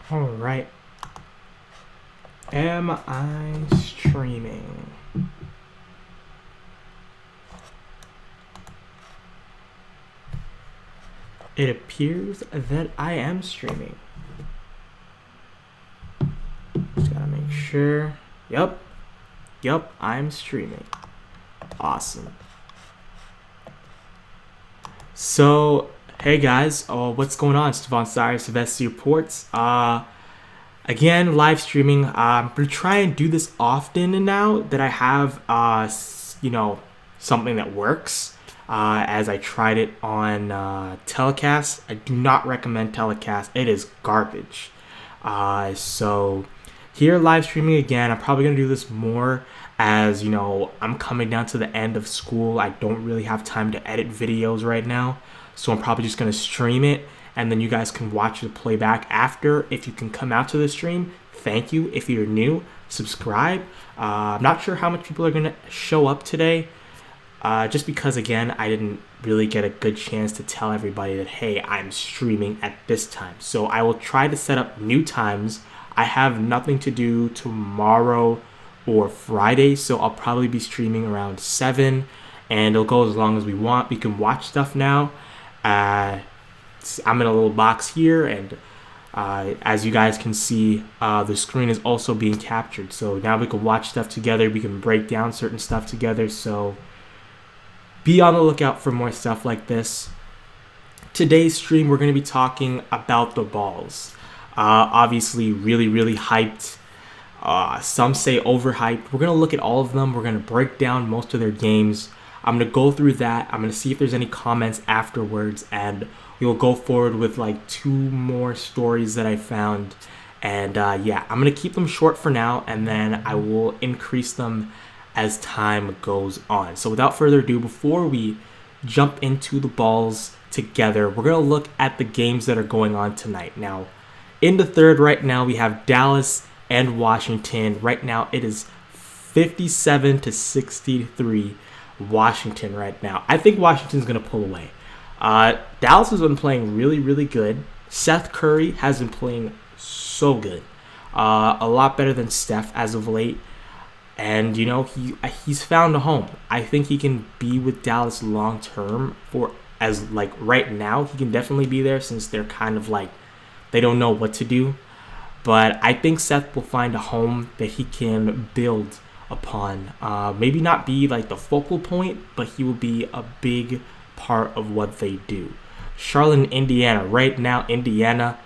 All right. Am I streaming? It appears that I am streaming. Just gotta make sure. Yep, I'm streaming. Awesome. So, hey guys, what's going on? Stephon Cyrus of SC Reports. Again, live streaming. I'm gonna try and do this often now that I have, something that works. As I tried it on Telecast. I do not recommend Telecast. It is garbage. So here, live streaming again. I'm probably gonna do this more as I'm coming down to the end of school. I don't really have time to edit videos right now, so I'm probably just gonna stream it, and then you guys can watch the playback after. If you can come out to the stream, thank you. If you're new, subscribe. I'm not sure how much people are gonna show up today, just because again I didn't really get a good chance to tell everybody that hey, I'm streaming at this time. So I will try to set up new times. I have nothing to do tomorrow or Friday, so I'll probably be streaming around 7, and it'll go as long as we want. We can watch stuff now. I'm in a little box here, and as you guys can see, the screen is also being captured. So now we can watch stuff together. We can break down certain stuff together. So be on the lookout for more stuff like this. Today's stream, we're going to be talking about the balls. Obviously, really hyped. Some say overhyped. We're going to look at all of them. We're going to break down most of their games. I'm going to go through that. I'm going to see if there's any comments afterwards, and we will go forward with like 2 more stories that I found. And yeah, I'm going to keep them short for now, and then I will increase them as time goes on. So without further ado, before we jump into the balls together, we're going to look at the games that are going on tonight. Now, in the third right now, we have Dallas and Washington. Right now, it is 57-63 Washington right now. I think Washington's going to pull away. Dallas has been playing really good. Seth Curry has been playing so good. A lot better than Steph as of late. And, he's found a home. I think he can be with Dallas long term right now. He can definitely be there since they're kind of like, they don't know what to do. But I think Seth will find a home that he can build upon. Maybe not be like the focal point, but he will be a big part of what they do. Charlotte and Indiana. Right now, Indiana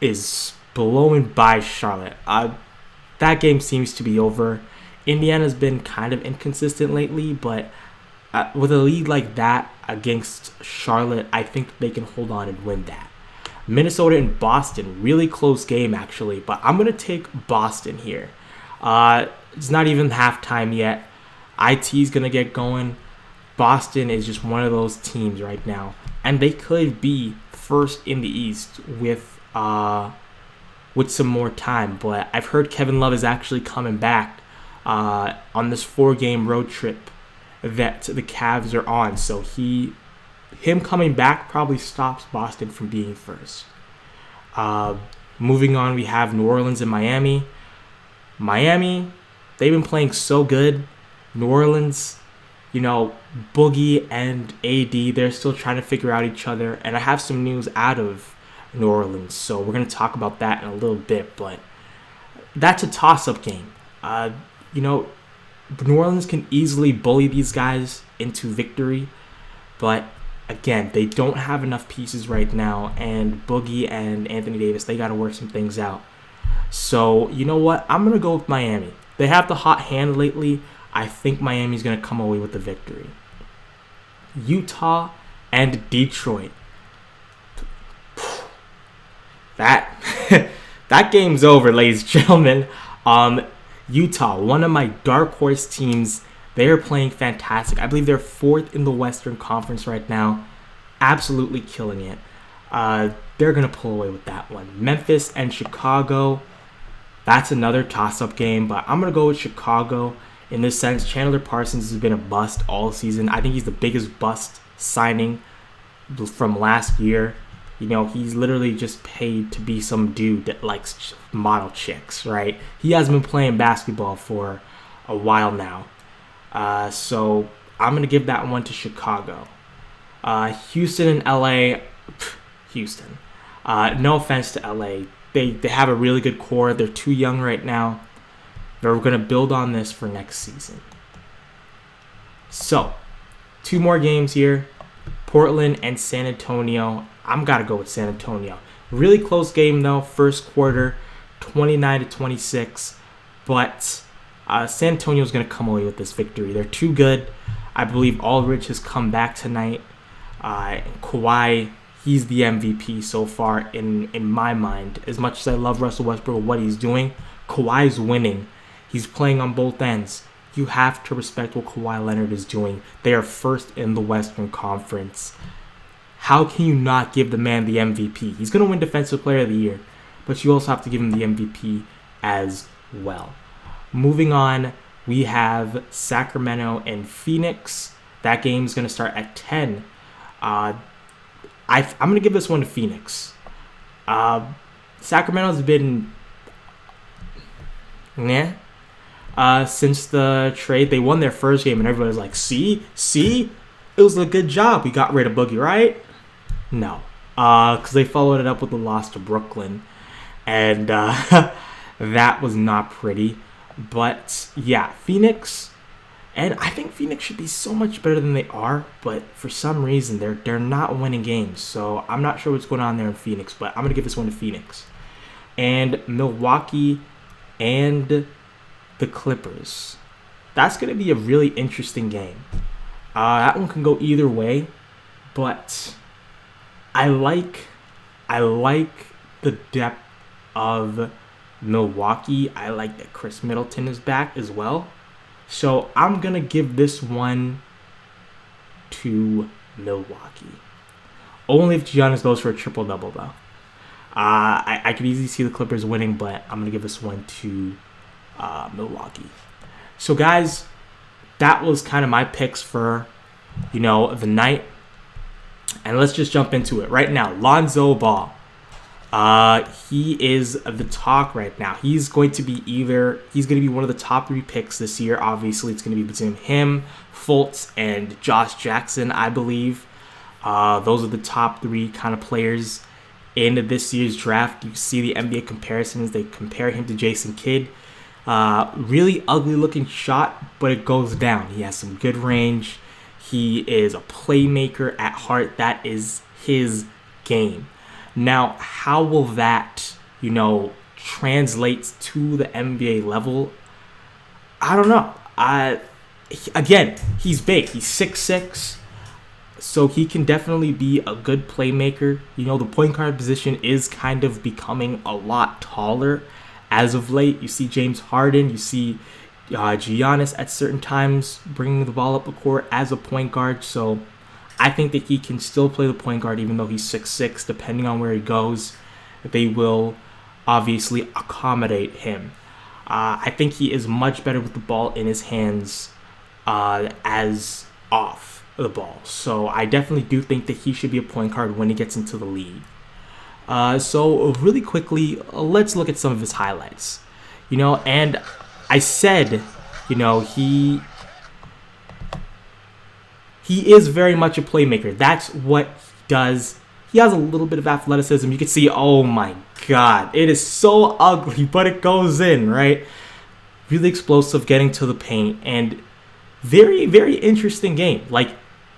is blowing by Charlotte. That game seems to be over. Indiana's been kind of inconsistent lately, but with a lead like that against Charlotte, I think they can hold on and win that. Minnesota and Boston, really close game actually, but I'm going to take Boston here. It's not even halftime yet. IT is going to get going. Boston is just one of those teams right now, and they could be first in the East with some more time, but I've heard Kevin Love is actually coming back on this 4-game road trip that the Cavs are on, so him coming back probably stops Boston from being first. Moving on, we have New Orleans and Miami. Miami, they've been playing so good. New Orleans, Boogie and AD, they're still trying to figure out each other. And I have some news out of New Orleans, so we're going to talk about that in a little bit. But that's a toss-up game. New Orleans can easily bully these guys into victory, but again, they don't have enough pieces right now, and Boogie and Anthony Davis, they got to work some things out. So, you know what? I'm going to go with Miami. They have the hot hand lately. I think Miami's going to come away with the victory. Utah and Detroit. That game's over, ladies and gentlemen. Utah, one of my dark horse teams. They are playing fantastic. I believe they're 4th in the Western Conference right now. Absolutely killing it. They're going to pull away with that one. Memphis and Chicago. That's another toss-up game, but I'm going to go with Chicago in this sense. Chandler Parsons has been a bust all season. I think he's the biggest bust signing from last year. He's literally just paid to be some dude that likes model chicks, right? He hasn't been playing basketball for a while now. So I'm going to give that one to Chicago. Houston and LA. Houston. No offense to LA. They have a really good core. They're too young right now. They're going to build on this for next season. So, 2 more games here. Portland and San Antonio. I'm got to go with San Antonio. Really close game, though. First quarter, 29-26. But San Antonio is going to come away with this victory. They're too good. I believe Aldridge has come back tonight. Kawhi, he's the MVP so far in my mind. As much as I love Russell Westbrook, what he's doing, Kawhi's winning. He's playing on both ends. You have to respect what Kawhi Leonard is doing. They are first in the Western Conference. How can you not give the man the MVP? He's going to win Defensive Player of the Year, but you also have to give him the MVP as well. Moving on, we have Sacramento and Phoenix. That game is going to start at 10. I'm going to give this one to Phoenix. Sacramento's been since the trade. They won their first game, and everybody's like, see? It was a good job. We got rid of Boogie, right? No. Because they followed it up with a loss to Brooklyn. And that was not pretty. But, yeah, Phoenix. And I think Phoenix should be so much better than they are. But for some reason, they're not winning games. So I'm not sure what's going on there in Phoenix. But I'm going to give this one to Phoenix. And Milwaukee and the Clippers. That's going to be a really interesting game. That one can go either way. But I like the depth of Milwaukee. I like that Chris Middleton is back as well. So I'm going to give this one to Milwaukee. Only if Giannis goes for a triple-double, though. I could easily see the Clippers winning, but I'm going to give this one to Milwaukee. So, guys, that was kind of my picks for, the night. And let's just jump into it right now. Lonzo Ball. He is the talk right now. He's going to be one of the top 3 picks this year. Obviously, it's going to be between him, Fultz, and Josh Jackson, I believe. Those are the top 3 kind of players in this year's draft. You see the NBA comparisons. They compare him to Jason Kidd. Really ugly looking shot, but it goes down. He has some good range. He is a playmaker at heart. That is his game. Now, how will that, translate to the NBA level? I don't know. Again, he's big. He's 6'6", so he can definitely be a good playmaker. The point guard position is kind of becoming a lot taller as of late. You see James Harden. You see Giannis at certain times bringing the ball up the court as a point guard. So I think that he can still play the point guard even though he's 6'6". Depending on where he goes, they will obviously accommodate him. I think he is much better with the ball in his hands as off the ball. So I definitely do think that he should be a point guard when he gets into the league. So really quickly, let's look at some of his highlights. And I said, he is very much a playmaker. That's what he does. He has a little bit of athleticism. You can see, oh my God, it is so ugly, but it goes in, right? Really explosive, getting to the paint, and very, very interesting game. Like,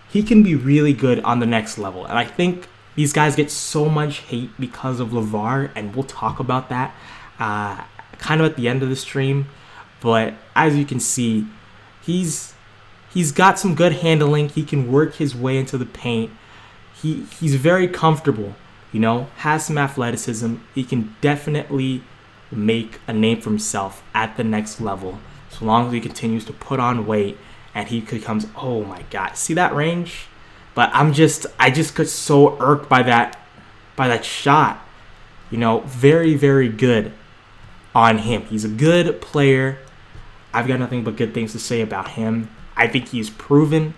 he can be really good on the next level. And I think these guys get so much hate because of LeVar, and we'll talk about that kind of at the end of the stream. But as you can see, he's got some good handling. He can work his way into the paint. He's very comfortable, has some athleticism. He can definitely make a name for himself at the next level so long as he continues to put on weight and he becomes, oh my God, see that range? But I just got so irked by that shot. Very, very good on him. He's a good player. I've got nothing but good things to say about him. I think he's proven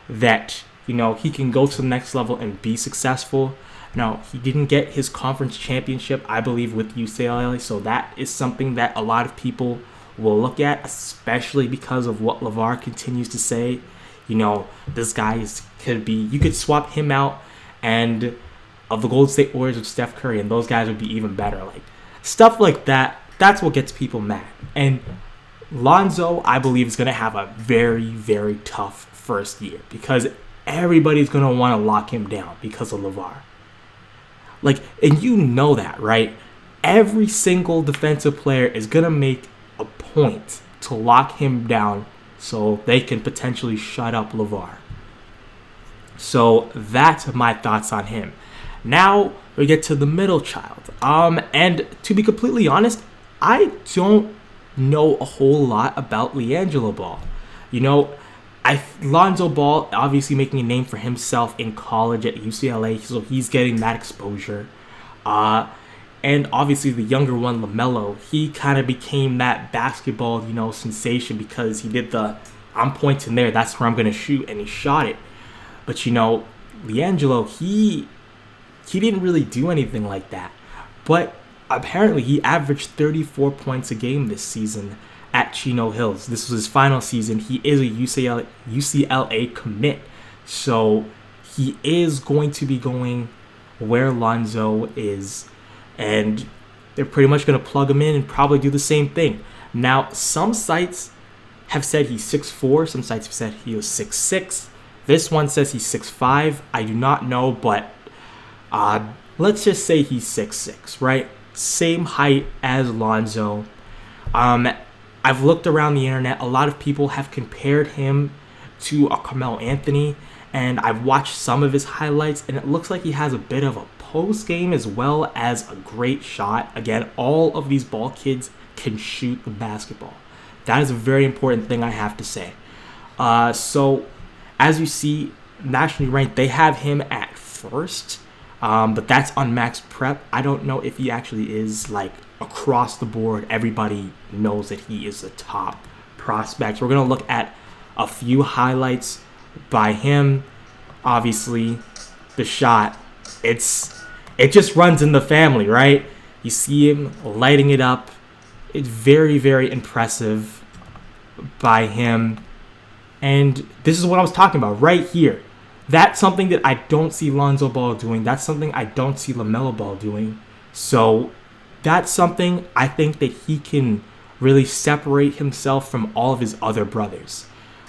that, he can go to the next level and be successful. Now, he didn't get his conference championship, I believe, with UCLA, so that is something that a lot of people will look at, especially because of what LeVar continues to say. This guy you could swap him out and of the Golden State Warriors with Steph Curry, and those guys would be even better. Like, stuff like that, that's what gets people mad. And Lonzo, I believe, is going to have a very, very tough first year because everybody's going to want to lock him down because of LeVar. Like, and you know that, right? Every single defensive player is going to make a point to lock him down so they can potentially shut up LeVar. So that's my thoughts on him. Now we get to the middle child. And to be completely honest, I don't know a whole lot about LiAngelo Ball. Lonzo Ball obviously making a name for himself in college at UCLA, so he's getting that exposure. And obviously the younger one, LaMelo, he kind of became that basketball, sensation because he did the I'm pointing there, that's where I'm going to shoot, and he shot it. But, LiAngelo, he didn't really do anything like that. But apparently he averaged 34 points a game this season at Chino Hills. This was his final season. He is a UCLA commit. So he is going to be going where Lonzo is. And they're pretty much going to plug him in and probably do the same thing. Now, some sites have said he's 6'4". Some sites have said he was 6'6". This one says he's 6'5". I do not know, but let's just say he's 6'6", right? Same height as Lonzo. I've looked around the internet. A lot of people have compared him to a Carmelo Anthony, and I've watched some of his highlights, and it looks like he has a bit of a post game as well as a great shot. Again, all of these ball kids can shoot the basketball. That is a very important thing I have to say. So, as you see, nationally ranked, they have him at first, but that's on Max Prep. I don't know if he actually is like across the board. Everybody knows that he is a top prospect. We're going to look at a few highlights by him. Obviously, the shot, it just runs in the family, right? You see him lighting it up. It's very, very impressive by him. And this is what I was talking about right here. That's something that I don't see Lonzo Ball doing. That's something I don't see LaMelo Ball doing. So that's something I think that he can really separate himself from all of his other brothers.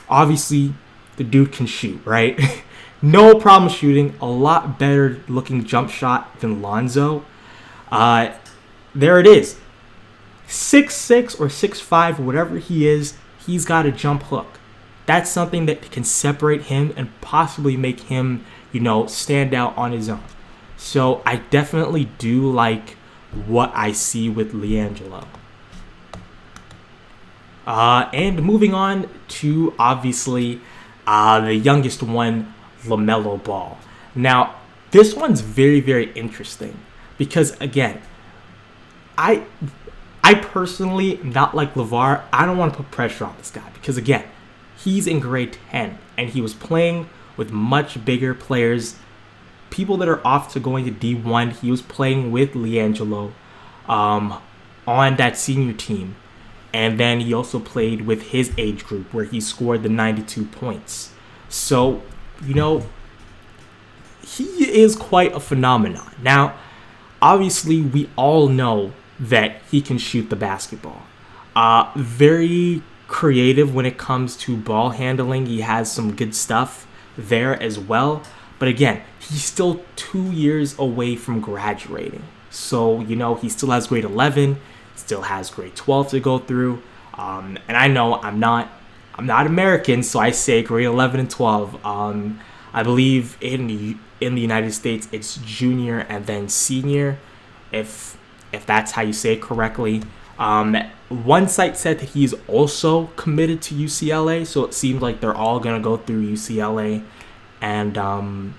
Obviously, the dude can shoot, right? No problem shooting. A lot better looking jump shot than Lonzo. There it is. 6'6" or 6'5", whatever he is, he's got a jump hook. That's something that can separate him and possibly make him, stand out on his own. So I definitely do like what I see with LiAngelo. And moving on to, obviously, the youngest one, LaMelo Ball. Now, this one's very, very interesting because, again, I personally, not like LeVar, I don't want to put pressure on this guy because, again, he's in grade 10 and he was playing with much bigger players, people that are off to going to D1. He was playing with LiAngelo on that senior team. And then he also played with his age group where he scored the 92 points. So, he is quite a phenomenon. Now, obviously, we all know that he can shoot the basketball. Very creative when it comes to ball handling. He has some good stuff there as well. But again, he's still 2 years away from graduating. So, he still has grade 11, still has grade 12 to go through. And I know I'm not American, so I say grade 11 and 12. I believe in the United States, it's junior and then senior, if that's how you say it correctly. One site said that he's also committed to UCLA, so it seems like they're all going to go through UCLA. And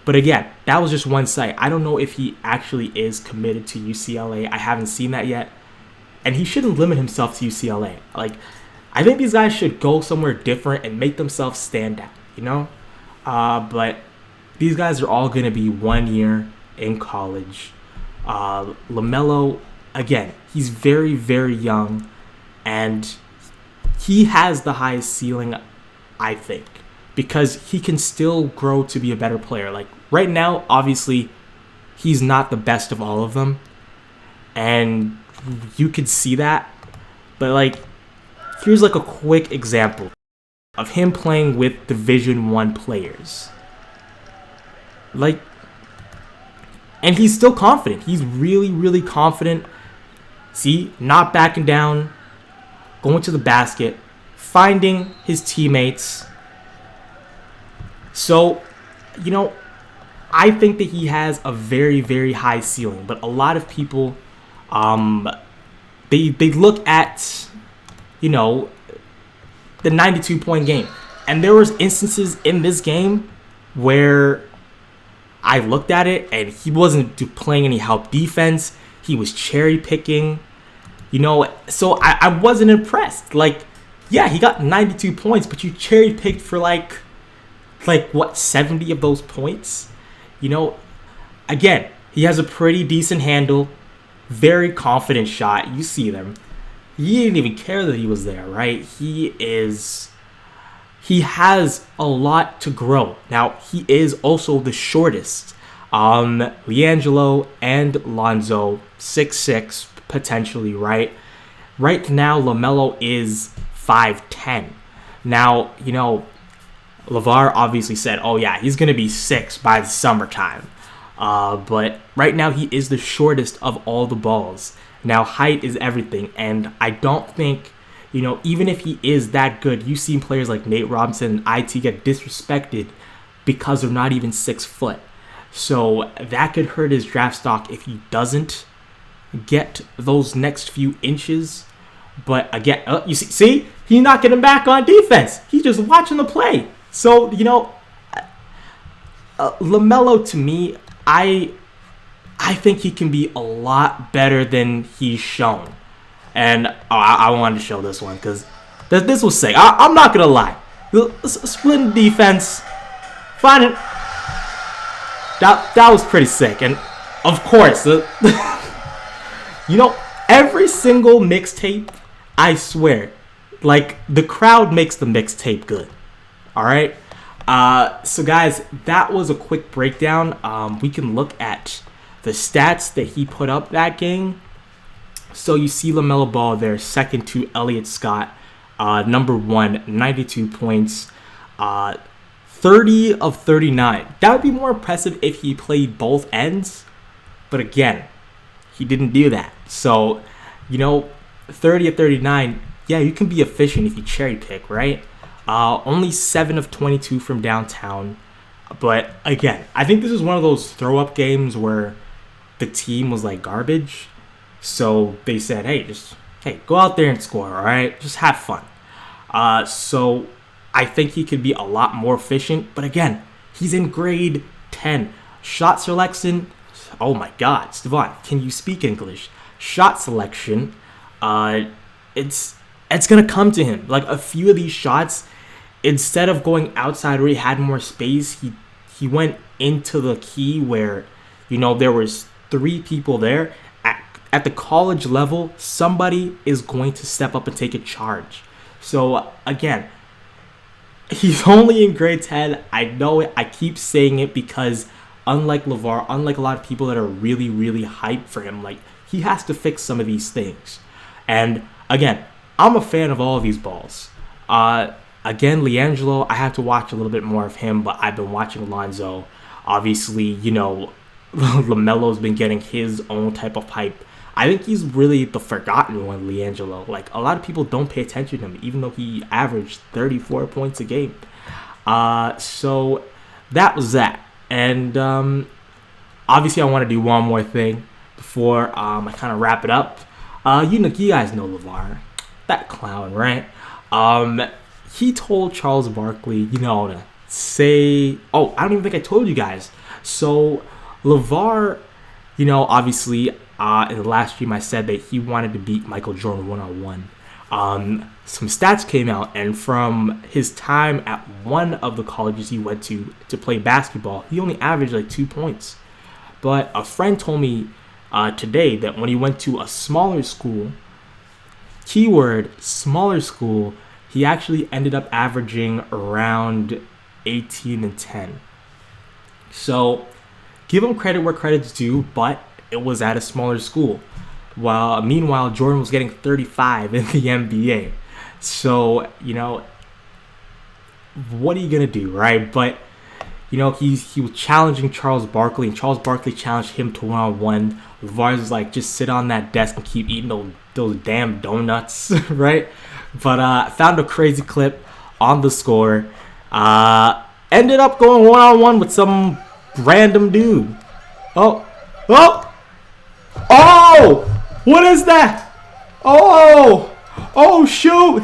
but again, that was just one site. I don't know if he actually is committed to UCLA. I haven't seen that yet. And he shouldn't limit himself to UCLA. Like, I think these guys should go somewhere different and make themselves stand out, But these guys are all going to be 1 year in college. LaMelo, again, he's very, very young, and he has the highest ceiling, I think, because he can still grow to be a better player. Like, right now, obviously, he's not the best of all of them, and you could see that. But, like, here's, like, a quick example of him playing with Division 1 players. Like, and he's still confident. He's really, really confident. See, not backing down, going to the basket, finding his teammates. So, you know, I think that he has a very, very high ceiling. But a lot of people, they look at, you know, the 92-point game. And there was instances in this game where I looked at it and he wasn't playing any help defense. He was cherry picking, you know, so I wasn't impressed. Like, yeah, he got 92 points, but you cherry picked for like what, 70 of those points? You know, again, he has a pretty decent handle, very confident shot. You see them. He didn't even care that he was there, right? He has a lot to grow. Now, he is also the shortest. LiAngelo and Lonzo, 6'6", potentially, right? Right now, LaMelo is 5'10". Now, you know, LeVar obviously said, oh yeah, he's going to be 6 by the summertime. But right now, he is the shortest of all the balls. Now, height is everything, and I don't think, you know, even if he is that good, you've seen players like Nate Robinson and IT get disrespected because they're not even 6 foot. So that could hurt his draft stock if he doesn't get those next few inches. But again, you see, he's not getting back on defense. He's just watching the play. So, you know, LaMelo, to me, I think he can be a lot better than he's shown. And I wanted to show this one because this was sick. I'm not going to lie. Splitting defense, finding... That was pretty sick. And, of course, you know, every single mixtape, I swear, like, the crowd makes the mixtape good. All right? So, guys, that was a quick breakdown. We can look at the stats that he put up that game. So you see LaMelo Ball there, second to Elliott Scott, number 1, 92 points, 30 of 39. That would be more impressive if he played both ends, but again, he didn't do that. So, you know, 30 of 39, yeah, you can be efficient if you cherry pick, right? Only 7 of 22 from downtown, but again, I think this is one of those throw-up games where the team was like garbage. So they said, hey, go out there and score, all right? Just have fun. So I think he could be a lot more efficient. But again, he's in grade 10. Shot selection, oh my God, Stevan, can you speak English? Shot selection, it's going to come to him. Like, a few of these shots, instead of going outside where he had more space, he went into the key where, you know, there was 3 people there. At the college level, somebody is going to step up and take a charge. So, again, he's only in grade 10. I know it. I keep saying it because unlike LeVar, unlike a lot of people that are really, really hyped for him, like, he has to fix some of these things. And, again, I'm a fan of all of these balls. Again, LiAngelo, I have to watch a little bit more of him, but I've been watching Lonzo. Obviously, you know, LaMelo's been getting his own type of hype. I think he's really the forgotten one, LiAngelo. Like, a lot of people don't pay attention to him, even though he averaged 34 points a game. So that was that. And obviously, I want to do one more thing before I kind of wrap it up. You guys know LeVar, that clown, right? He told Charles Barkley, you know, to say, oh, I don't even think I told you guys. So LeVar, you know, obviously, in the last stream I said that he wanted to beat Michael Jordan one-on-one. Some stats came out, and from his time at one of the colleges he went to play basketball, he only averaged like 2 points. but a friend told me today that when he went to a smaller school, keyword smaller school, he actually ended up averaging around 18 and 10. So give him credit where credit's due, but it was at a smaller school. While meanwhile, Jordan was getting 35 in the NBA. So, what are you gonna do, right? But he was challenging Charles Barkley, and Charles Barkley challenged him to one-on-one. LeVar was like, just sit on that desk and keep eating those damn donuts, right? But found a crazy clip on the score. Ended up going one-on-one with some random dude. Oh! What is that? Oh, shoot!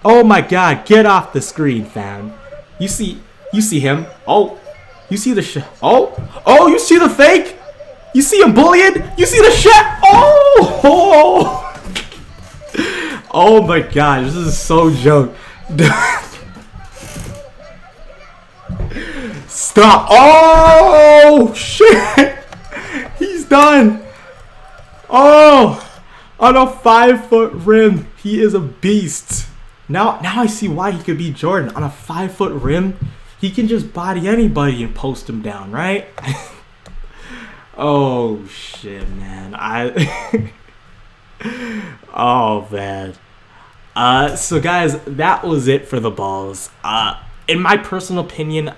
Oh my God! Get off the screen, fam. You see him? Oh, you see the Oh, you see the fake? You see him bullying? You see the shit? Oh! Oh my God! This is so joke. Stop! Oh shit! He's done. Oh, on a 5-foot rim, he is a beast. Now I see why he could beat Jordan. On a 5-foot rim, he can just body anybody and post him down, right? Oh shit, man. Oh man. So guys, that was it for the balls. In my personal opinion,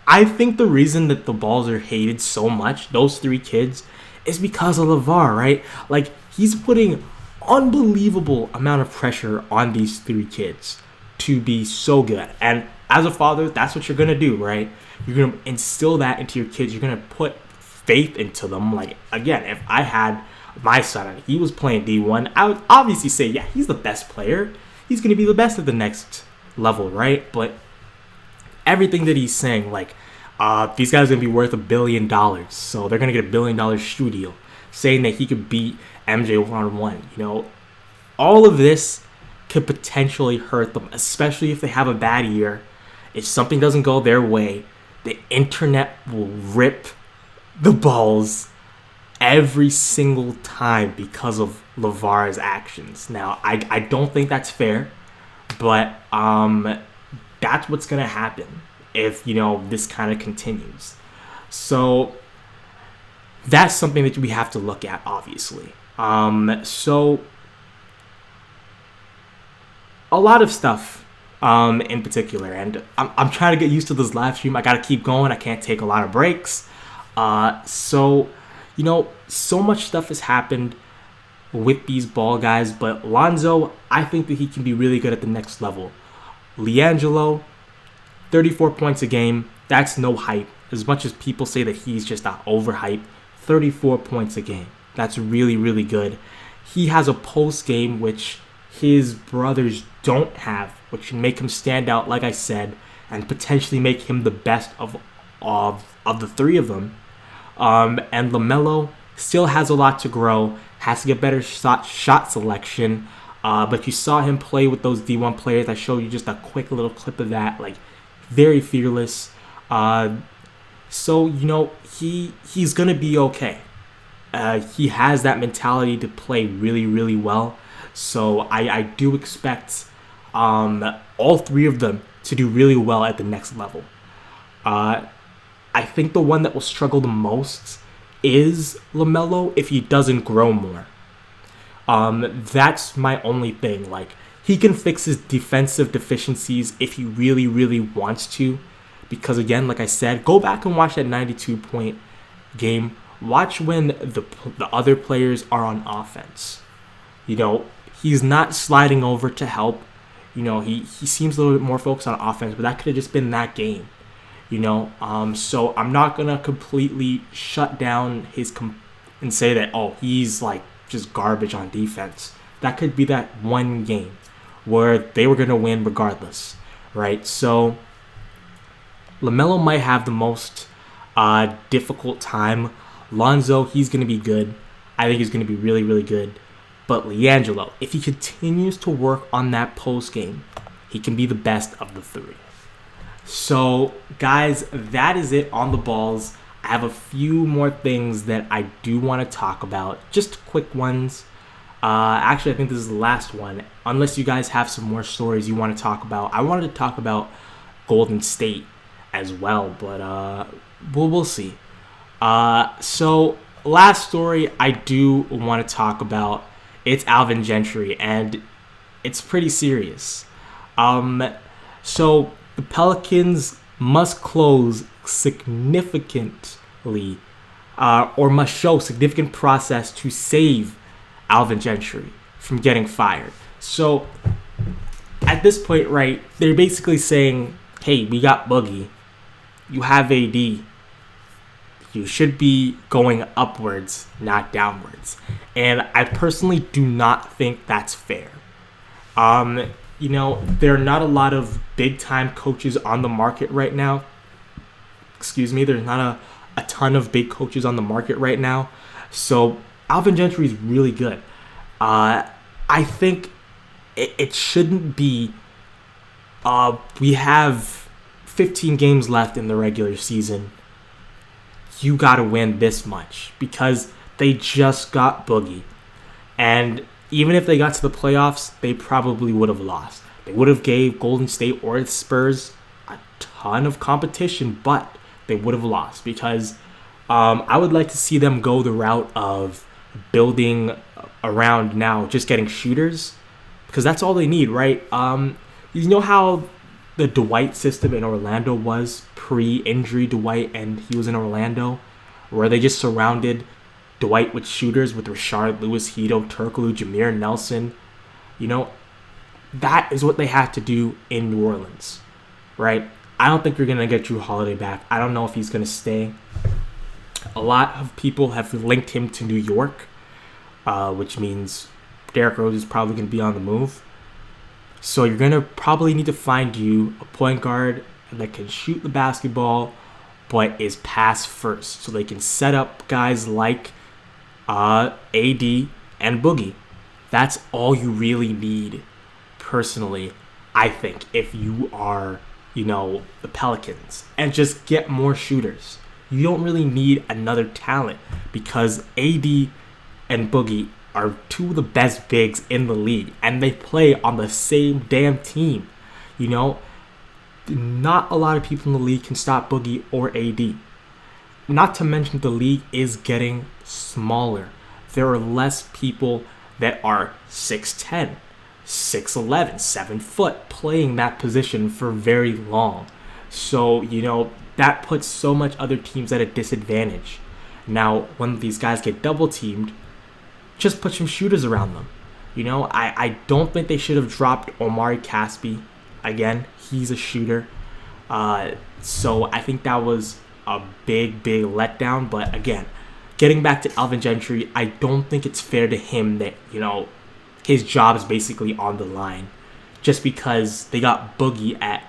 I think the reason that the balls are hated so much, those three kids, is because of LeVar, right? Like, he's putting unbelievable amount of pressure on these three kids to be so good. And as a father, that's what you're going to do, right? You're going to instill that into your kids. You're going to put faith into them. Like, again, if I had my son and he was playing D1, I would obviously say, yeah, he's the best player. He's going to be the best at the next level, right? But everything that he's saying, like, these guys are going to be worth $1 billion. So they're going to get $1 billion shoe deal. Saying that he could beat MJ one-on-one. All of this could potentially hurt them, especially if they have a bad year. If something doesn't go their way, the internet will rip the balls every single time because of LeVar's actions. Now, I don't think that's fair, but that's what's going to happen if, this kind of continues. So that's something that we have to look at, obviously. So a lot of stuff in particular, and I'm trying to get used to this live stream. I got to keep going. I can't take a lot of breaks. So much stuff has happened with these ball guys, but Lonzo, I think that he can be really good at the next level. LiAngelo, 34 points a game. That's no hype. As much as people say that he's just overhyped, 34 points a game. That's really, really good. He has a post game which his brothers don't have, which can make him stand out, like I said, and potentially make him the best of the three of them. And LaMelo still has a lot to grow, has to get better shot selection. But you saw him play with those D1 players. I showed you just a quick little clip of that. Like, very fearless. So he's gonna be okay. He has that mentality to play really, really well. So I do expect all three of them to do really well at the next level. I think the one that will struggle the most is LaMelo if he doesn't grow more. That's my only thing. Like, he can fix his defensive deficiencies if he really, really wants to. Because again, like I said, go back and watch that 92-point game. Watch when the other players are on offense. He's not sliding over to help. He seems a little bit more focused on offense, but that could have just been that game. So I'm not gonna completely shut down and say that, oh, he's like just garbage on defense. That could be that one game where they were gonna win regardless, right? So LaMelo might have the most difficult time. Lonzo, he's gonna be good. I think he's gonna be really, really good. But LiAngelo, if he continues to work on that post game, he can be the best of the three. So, guys, that is it on the balls. I have a few more things that I do want to talk about, just quick ones. Actually, I think this is the last one. Unless you guys have some more stories you want to talk about, I wanted to talk about Golden State as well, but we'll see. So last story I do want to talk about, it's Alvin Gentry, and it's pretty serious. So the Pelicans must close significantly, or must show significant process to save Alvin Gentry from getting fired. So at this point, right, they're basically saying, hey, we got Boogie, you have AD, you should be going upwards, not downwards. And I personally do not think that's fair. There are not a lot of big time coaches on the market right now. Excuse me, there's not a ton of big coaches on the market right now. So Alvin Gentry is really good. I think it shouldn't be. We have 15 games left in the regular season. You got to win this much because they just got Boogie. And even if they got to the playoffs, they probably would have lost. They would have gave Golden State or the Spurs a ton of competition, but they would have lost because I would like to see them go the route of building around now just getting shooters because that's all they need, right? You know how the Dwight system in Orlando was pre-injury Dwight, and he was in Orlando, where they just surrounded Dwight with shooters with Rashard Lewis, Hedo Turkoglu, Jameer Nelson. That is what they have to do in New Orleans, right? I don't think you're going to get Jrue Holiday back. I don't know if he's going to stay. A lot of people have linked him to New York, which means Derrick Rose is probably going to be on the move. So you're going to probably need to find you a point guard that can shoot the basketball but is pass first, so they can set up guys like AD and Boogie. That's all you really need, personally, I think, if you are, the Pelicans. And just get more shooters. You don't really need another talent because AD and Boogie are two of the best bigs in the league, and they play on the same damn team. Not a lot of people in the league can stop Boogie or AD. Not to mention the league is getting smaller. There are less people that are 6'10", 6'11", 7 foot playing that position for very long. So, that puts so much other teams at a disadvantage. Now, when these guys get double teamed, just put some shooters around them. I don't think they should have dropped Omari Caspi. Again, he's a shooter. So I think that was a big letdown. But again, getting back to Alvin Gentry, I don't think it's fair to him that, his job is basically on the line. Just because they got Boogie at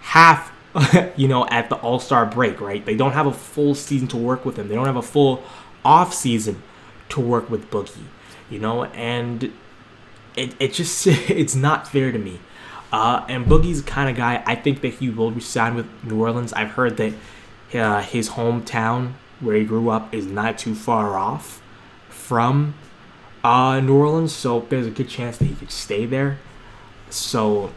half, at the All-Star break, right? They don't have a full season to work with him. They don't have a full off season to work with Boogie, and it just, it's not fair to me. And Boogie's the kind of guy, I think that he will resign with New Orleans. I've heard that his hometown, where he grew up, is not too far off from New Orleans, so there's a good chance that he could stay there. So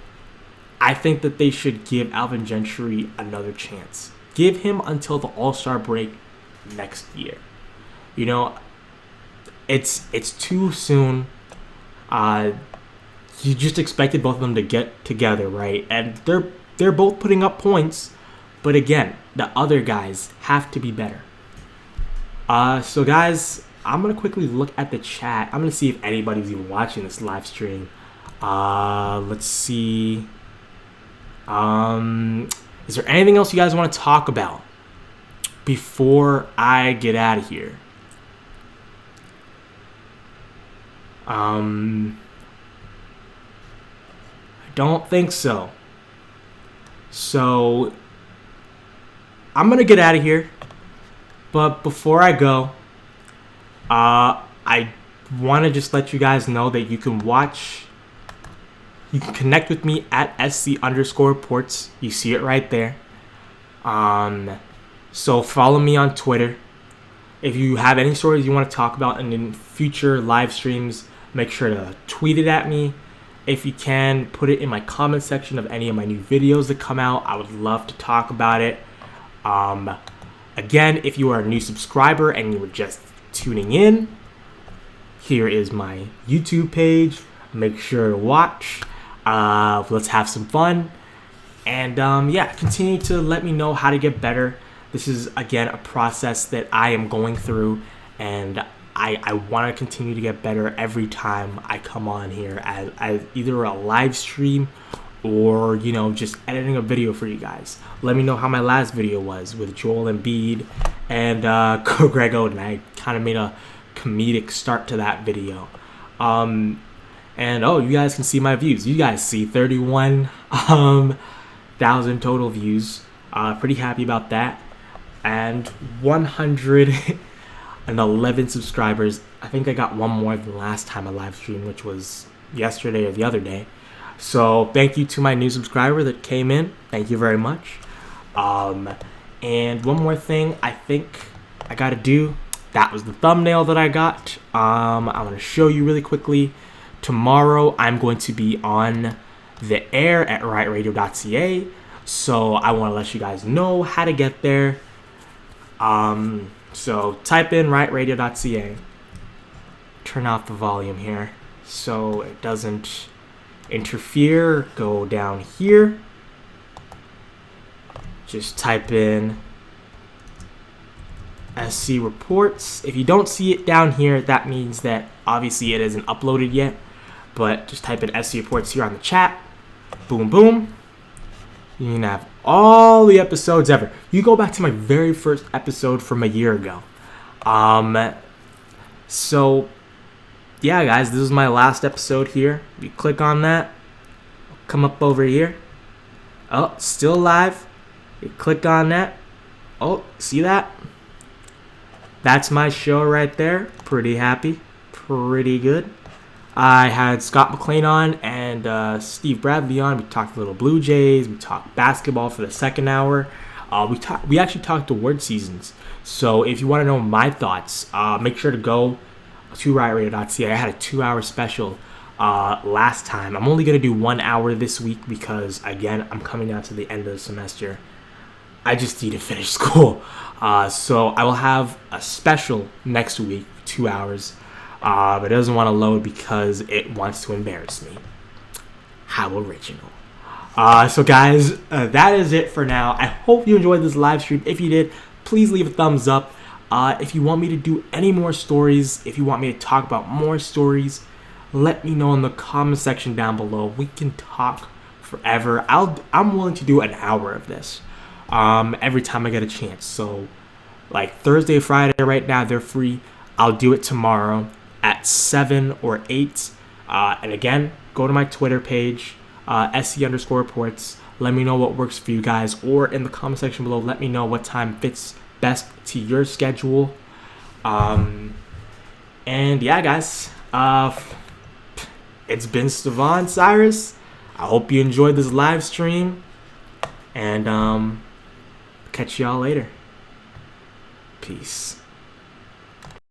I think that they should give Alvin Gentry another chance. Give him until the All-Star break next year. It's too soon. You just expected both of them to get together, right? And they're both putting up points, but again, the other guys have to be better. So guys, I'm gonna quickly look at the chat. I'm gonna see if anybody's even watching this live stream. Let's see. Is there anything else you guys want to talk about before I get out of here? I don't think so. So I'm gonna get out of here. But before I go, I want to just let you guys know that you can connect with me at SC_reports. You see it right there. So follow me on Twitter. If you have any stories you want to talk about in future live streams, make sure to tweet it at me. If you can, put it in my comment section of any of my new videos that come out. I would love to talk about it. Again, if you are a new subscriber and you were just tuning in, here is my YouTube page. Make sure to watch. Let's have some fun. And yeah, continue to let me know how to get better. This is, again, a process that I am going through, and I want to continue to get better every time I come on here as either a live stream or, you know, just editing a video for you guys. Let me know how my last video was with Joel Embiid and Greg Oden. I kind of made a comedic start to that video. And oh, you guys can see my views. You guys see 31,000 total views. Pretty happy about that. And 111 subscribers. I think I got one more than last time I live streamed, which was yesterday or the other day. So thank you to my new subscriber that came in. Thank you very much. And one more thing I think I gotta do. That was the thumbnail that I got. I'm gonna show you really quickly. Tomorrow I'm going to be on the air at rightradio.ca. So I want to let you guys know how to get there. So type in rightradio.ca. Turn off the volume here so it doesn't interfere. Go down here. Just type in SC Reports. If you don't see it down here, that means that obviously it isn't uploaded yet. But just type in SC Reports here on the chat. Boom, boom. You can have all the episodes ever. You go back to my very first episode from a year ago. So yeah, guys, this is my last episode here. You click on that, come up over here. Oh, still live. You click on that. Oh, see that? That's my show right there. Pretty happy. Pretty good. I had Scott McLean on and Steve Bradley on. We talked a little Blue Jays. We talked basketball for the second hour. We actually talked award seasons. So if you want to know my thoughts, make sure to go to rightradio.ca. I had a 2-hour special last time. I'm only going to do 1 hour this week because, again, I'm coming down to the end of the semester. I just need to finish school. So I will have a special next week, 2 hours. But it doesn't want to load because it wants to embarrass me. How original. So guys, that is it for now. I hope you enjoyed this live stream. If you did, please leave a thumbs up. If you want me to do any more stories, if you want me to talk about more stories, let me know in the comment section down below. We can talk forever. I'm willing to do an hour of this every time I get a chance. So like Thursday, Friday right now, they're free. I'll do it tomorrow at 7 or 8. And again, go to my Twitter page, SC_reports. Let me know what works for you guys. Or in the comment section below, let me know what time fits best to your schedule. And yeah, guys. It's been Stevan Cyrus. I hope you enjoyed this live stream. And catch y'all later. Peace.